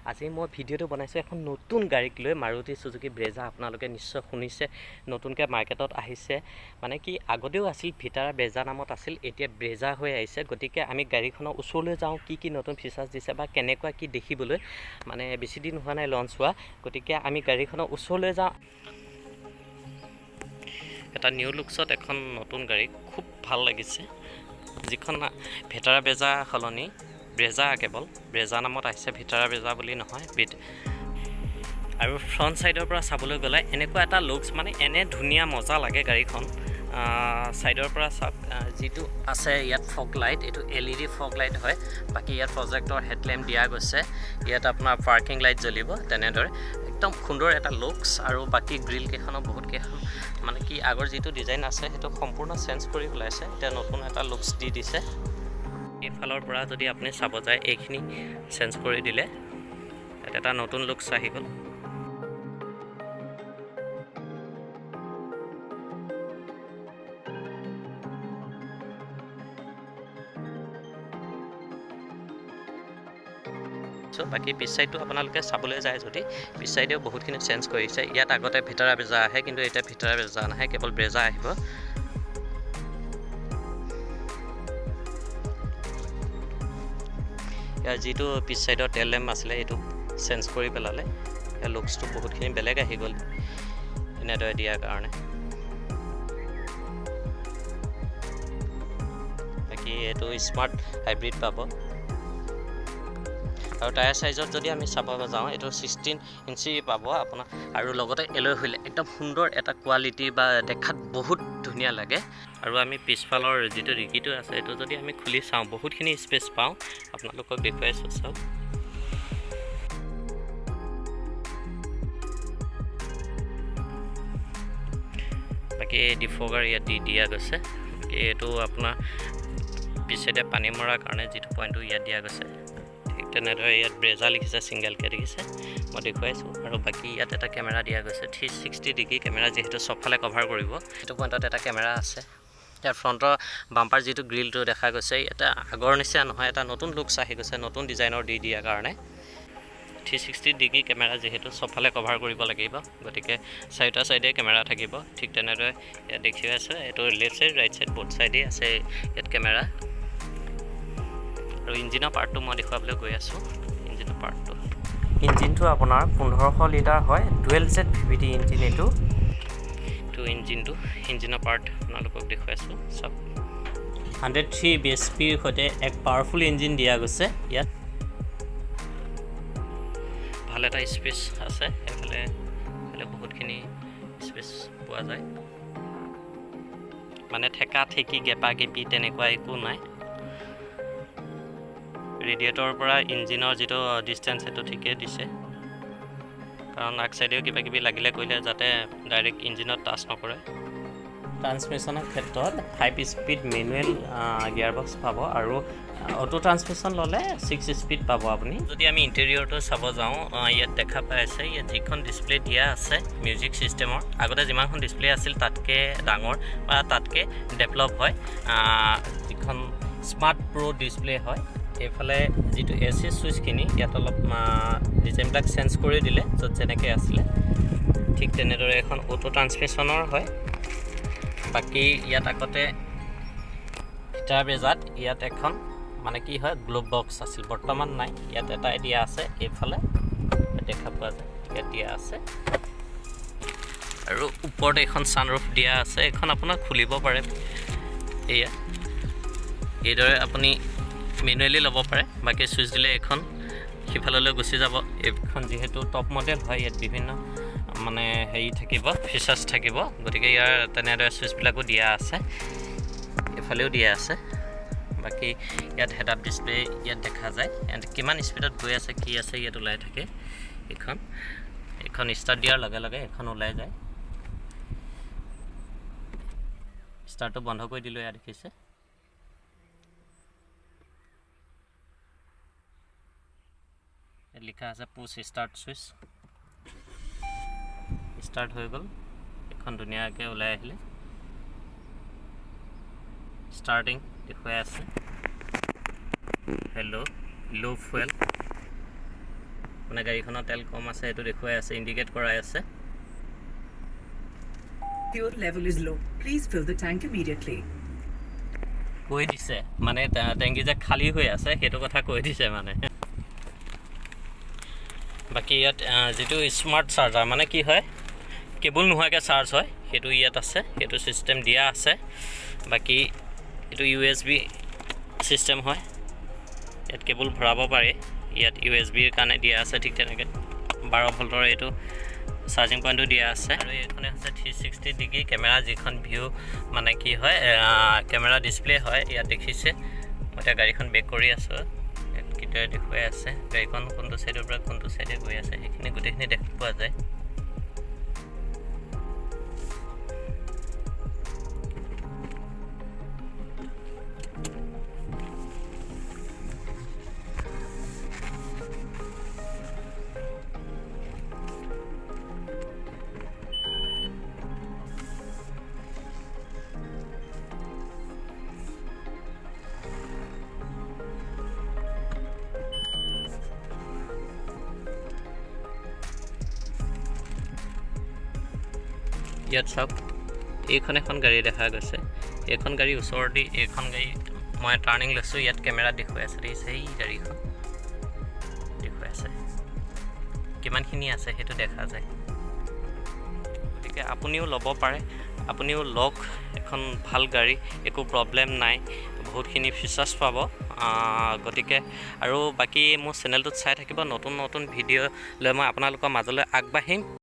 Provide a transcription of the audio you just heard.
আজি মই ভিডিঅ'টো বনাইছোঁ এখন নতুন গাড়ীক লৈ মাৰুতি সুজুকি ব্ৰেজা আপোনালোকে নিশ্চয় শুনিছে নতুনকৈ মাৰ্কেটত আহিছে মানে কি আগতেও আছিল ভিটাৰা ব্ৰেজা নামত আছিল এতিয়া ব্ৰেজা হৈ আহিছে গতিকে আমি গাড়ীখনৰ ওচৰলৈ যাওঁ কি নতুন ফিচাৰ্ছ দিছে বা কেনেকুৱা কি দেখিবলৈ মানে বেছি দিন হোৱা নাই লঞ্চ হোৱা গতিকে আমি গাড়ীখনৰ ওচৰলৈ যাওঁ এটা নিউ লুকছত এখন নতুন গাড়ী খুব ভাল লাগিছে যিখন ভিটাৰা ব্ৰেজা সলনি ব্ৰেজা কেৱল ব্ৰেজা নামত আহিছে ভিটাৰা ব্ৰেজা বুলি নহয় আৰু ফ্ৰণ্ট সাইডৰ পৰা চাবলৈ গ'লে এনেকুৱা এটা লুকছ মানে এনে ধুনীয়া মজা লাগে গাড়ীখন সাইডৰ পৰা চাওক যিটো আছে ইয়াত ফগ লাইট এইটো LED ফগ লাইট হয় বাকি ইয়াত প্ৰজেক্টৰ হেডল্যাম্প দিয়া গৈছে ইয়াত আপোনাৰ পাৰ্কিং লাইট জ্বলিব তেনেদৰে একদম সুন্দৰ এটা লুকছ আৰু বাকি গ্ৰিল কেখনো বহুত কেখন মানে কি আগৰ যিটো ডিজাইন আছে সেইটো সম্পূৰ্ণ চেঞ্জ কৰি ওলাইছে এটা নতুন এটা লুকছ দি দিছে এইফালৰ পৰা যদি আপুনি চাব যায় এইখিনি চেঞ্জ কৰি দিলে এটা নতুন লুকছ আহি গ'ল বাকি পিছ সাইডটো আপোনালোকে চাবলৈ যায় যদি পিছ সাইডেও বহুতখিনি চেঞ্জ কৰিছে ইয়াত আগতে ভিটাৰা ব্ৰেজা আহে কিন্তু এতিয়া ভিটাৰা ব্ৰেজা নাহে কেৱল ব্ৰেজা আহিব ইয়াৰ যিটো পিছ সাইডৰ টেল লেম্প আছিলে এইটো চেঞ্জ কৰি পেলালে ইয়াৰ লুকছটো বহুতখিনি বেলেগ আহি গ'ল এনেদৰে দিয়াৰ কাৰণে বাকি এইটো স্মাৰ্ট হাইব্ৰিড পাব আৰু টায়াৰ সাইজত যদি আমি চাব যাওঁ এটো 16 ইঞ্চি পাব আপোনাৰ আৰু লগতে এলয় হইলে একদম সুন্দৰ এটা কোৱালিটি বা দেখাত বহুত ধুনীয়া লাগে আৰু আমি পিছফালৰ যেটো ৰিকিটো আছে এটো যদি আমি খুলি চাওঁ বহুতখিনি স্পেস পাওঁ আপোনালোকক দেখুৱাইছো চাওক বাকি ডিফগাৰ ইয়াত দিয়া গৈছে এটো আপোনাৰ পিছতে পানী মৰাৰ কাৰণে যেটো পইণ্টটো ইয়াত দিয়া গৈছে তেনেদৰে ইয়াত ব্ৰেজা লিখিছে সিঙ্গেল কে লিখিছে মই দেখুৱাইছো আৰু বাকি ইয়াত এটা কেমেৰা দিয়া গৈছে 360 ডিগ্ৰী কেমেৰা যেহেতু সবফালে কভাৰ কৰিব এটো পইণ্টত এটা কেমেৰা আছে ইয়াৰ ফ্ৰণ্টৰ বাম্পাৰ যেটো গ্ৰিলটো দেখা গৈছে এটা আগৰ নিচিনা নহয় এটা নতুন লুকছ আহি গৈছে নতুন ডিজাইনৰ দিয়াৰ কাৰণে 360 ডিগ্ৰী কেমেৰা যেহেতু সবফালে কভাৰ কৰিব লাগিব গতিকে সাইডা সাইডে কেমেৰা থাকিব ঠিক তেনেদৰে ইয়াত দেখি আছে এটো left side right side both সাইডে আছে ইয়াত কেমেৰা আৰু ইঞ্জিনৰ পাৰ্টটো মই দেখুৱাবলৈ গৈ আছো ইঞ্জিনৰ পাৰ্টটো ইঞ্জিনটো আপোনাৰ 1500 লিটাৰ হয় ডুৱেল জেট VVT ইঞ্জিন এটো ইঞ্জিনৰ পাৰ্ট আপোনালোকক দেখুৱাইছো সব 103 bhp সৈতে এক পাৱাৰফুল ইঞ্জিন দিয়া গৈছে ইয়াত ভাল এটা স্পেস আছে এফালে বহুতখিনি স্পেস পোৱা যায় মানে ঠেকা ঠেকি গেপা গেপি তেনেকুৱা একো নাই ৰেডিয়েটৰ পৰা ইঞ্জিনৰ যেটো ডিসটেন্স এটো ঠিকে দিছে কাৰণ আগ সাইডেও কিবা কিবি লাগিলে কইলে যাতে ডাইৰেক্ট ইঞ্জিনত টাচ নকৰে ট্ৰান্সমিশনৰ ক্ষেত্ৰত 5 স্পীড মেনুৱেল গিয়াৰ বক্স পাব আৰু অটো ট্ৰান্সমিশন ললে 6 স্পীড পাব আপুনি যদি আমি ইন্টেৰিয়ৰটো চাব যাওঁ ইয়াত দেখা পাইছে ইয়াত যিখন ডিসপ্লে দিয়া আছে মিউজিক সিস্টেমৰ আগতে যিমানখন ডিসপ্লে আছিল তাতকে ডাঙৰ বা তাতকে ডেভেলপ হয় যিখন স্মাৰ্ট প্ৰো ডিসপ্লে হয় এফালে যেটো এসি সুইচ কিনি ইয়াত অলপ ডিজাইন ব্লক চেঞ্জ কৰি দিলে যত যেনেকৈ আছিল ঠিক তেনেদৰে এখন অটো ট্ৰান্সমিশনৰ হয় বাকি ইয়াত আগতে ভিটাৰা ব্ৰেজাত ইয়াত এখন মানে কি হয় গ্লোব বক্স আছিল বৰ্তমান নাই ইয়াত এটা আইডিয়া আছে এফালে দেখা পোৱা যায় ইয়াত দিয়া আছে আৰু ওপৰত এখন সানৰুফ দিয়া আছে এখন আপোনাক খুলিব পাৰে এয়া এইদৰে আপুনি মেনুৱেলি ল'ব পাৰে বাকি সুইচ দিলে এখন হিফাললৈ গুছি যাব এখন যেহেতু টপ মডেল হয় ইয়াত বিভিন্ন মানে হেই থাকিব ফিচাৰ্ছ থাকিব গতিকে ইয়াৰ তেনেদৰে সুইচ বিলাকো দিয়া আছে এফালেও দিয়া আছে বাকি ইয়াত হেড আপ ডিসপ্লে ইয়াত দেখা যায় এন্ড কিমান স্পিডত গৈ আছে কি আছে ইয়াত ওলাই থাকে এখন ষ্টাৰ্ট দিয়াৰ লগে লগে এখন ওলাই যায় ষ্টাৰ্টটো বন্ধ কৰি দিলো ইয়াত দেখিছে লিখা আছে পুশ স্টাৰ্ট সুইচ স্টাৰ্ট হৈ গল এখন দুনিয়াকে ওলাই আহিলে স্টাৰ্টিং দেখুৱাই আছে হেল্ল লো ফুয়েল মানে গাড়ীখনৰ তেল কম আছে সেইটো দেখুৱাই আছে, ইণ্ডিকেট কৰাই আছে। Fuel level is low. Please fill the tank immediately. কৈ দিছে মানে টেংকি যে খালী হৈ আছে সেইটো কথা কৈ দিছে মানে। বাকী ইয়াত যিটো স্মাৰ্ট চাৰ্জাৰ মানে কি হয় কেবল নোহোৱাকৈ চাৰ্জ হয় সেইটো ইয়াত আছে, সেইটো ছিষ্টেম দিয়া আছে। বাকী এইটো USB ছিষ্টেম হয়, ইয়াত কেবল ভৰাব পাৰে, ইয়াত USBৰ কাৰণে দিয়া আছে। ঠিক তেনেকৈ 12 ভল্টৰ এইটো চাৰ্জিং পইণ্টটো দিয়া আছে। আৰু এইখনে হৈছে 360 ডিগ্ৰী কেমেৰা, যিখন ভিউ মানে কি হয় কেমেৰা ডিছপ্লে হয়। ইয়াত দেখিছে মই এতিয়া গাড়ীখন বেক কৰি আছোঁ, ইয়াত কেতিয়া দেখুৱাই আছে গাড়ীখন কোনটো ছাইডৰ পৰা কোনটো ছাইডে গৈ আছে সেইখিনি গোটেইখিনি দেখা পোৱা যায়। ইয়াত চাওক এইখন এখন গাড়ী দেখা গৈছে, এইখন গাড়ী ওচৰতে এইখন গাড়ী মই টাৰ্ণিং লৈছোঁ, ইয়াত কেমেৰা দেখুৱাই আছে। দেখিছে এই গাড়ীখন দেখুৱাই আছে, কিমানখিনি আছে সেইটো দেখা যায়। গতিকে আপুনিও ল'ব পাৰে, আপুনিও লওক এখন ভাল গাড়ী, একো প্ৰব্লেম নাই, বহুতখিনি ফিচাৰ্ছ পাব। গতিকে আৰু বাকী মোৰ চেনেলটোত চাই থাকিব, নতুন নতুন ভিডিঅ' লৈ মই আপোনালোকৰ মাজলৈ আগবাঢ়িম।